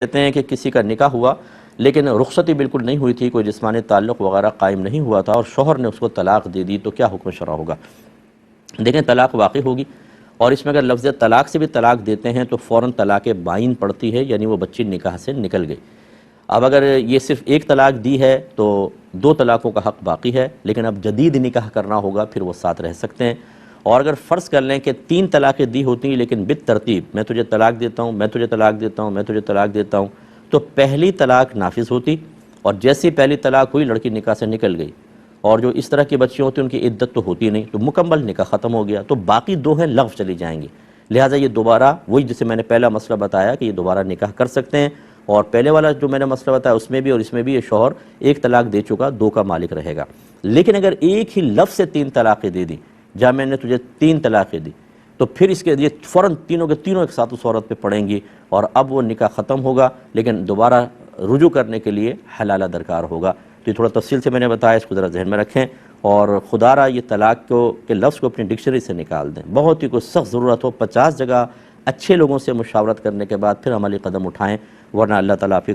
کہتے ہیں کہ کسی کا نکاح ہوا لیکن رخصتی بالکل نہیں ہوئی تھی، کوئی جسمانی تعلق وغیرہ قائم نہیں ہوا تھا اور شوہر نے اس کو طلاق دے دی، تو کیا حکم شرع ہوگا؟ دیکھیں، طلاق واقع ہوگی، اور اس میں اگر لفظ طلاق سے بھی طلاق دیتے ہیں تو فوراً طلاق بائن پڑتی ہے، یعنی وہ بچی نکاح سے نکل گئی۔ اب اگر یہ صرف ایک طلاق دی ہے تو دو طلاقوں کا حق باقی ہے، لیکن اب جدید نکاح کرنا ہوگا، پھر وہ ساتھ رہ سکتے ہیں۔ اور اگر فرض کر لیں کہ تین طلاقیں دی ہوتی ہیں لیکن بالترتیب، میں تجھے طلاق دیتا ہوں، میں تجھے طلاق دیتا ہوں، میں تجھے طلاق دیتا ہوں، تو پہلی طلاق نافذ ہوتی، اور جیسی پہلی طلاق ہوئی لڑکی نکاح سے نکل گئی، اور جو اس طرح کی بچیاں ہوتی ہیں ان کی عدت تو ہوتی نہیں، تو مکمل نکاح ختم ہو گیا، تو باقی دو ہیں لغو چلی جائیں گی۔ لہٰذا یہ دوبارہ وہی جسے میں نے پہلا مسئلہ بتایا کہ یہ دوبارہ نکاح کر سکتے ہیں، اور پہلے والا جو میں نے مسئلہ بتایا اس میں بھی اور اس میں بھی یہ شوہر ایک طلاق دے چکا، دو کا مالک رہے گا۔ لیکن اگر ایک ہی لفظ سے تین طلاقیں دے دی، جہاں میں نے تجھے تین طلاقیں دی، تو پھر اس کے لیے فوراً تینوں کے تینوں ایک ساتھ اس عورت پہ پڑیں گی، اور اب وہ نکاح ختم ہوگا، لیکن دوبارہ رجوع کرنے کے لیے حلالہ درکار ہوگا۔ تو یہ تھوڑا تفصیل سے میں نے بتایا، اس کو ذرا ذہن میں رکھیں، اور خدا را یہ طلاق کے لفظ کو اپنی ڈکشنری سے نکال دیں۔ بہت ہی کوئی سخت ضرورت ہو، 50 جگہ اچھے لوگوں سے مشاورت کرنے کے بعد پھر عملی قدم اٹھائیں، ورنہ اللہ تعالیٰ آپ کی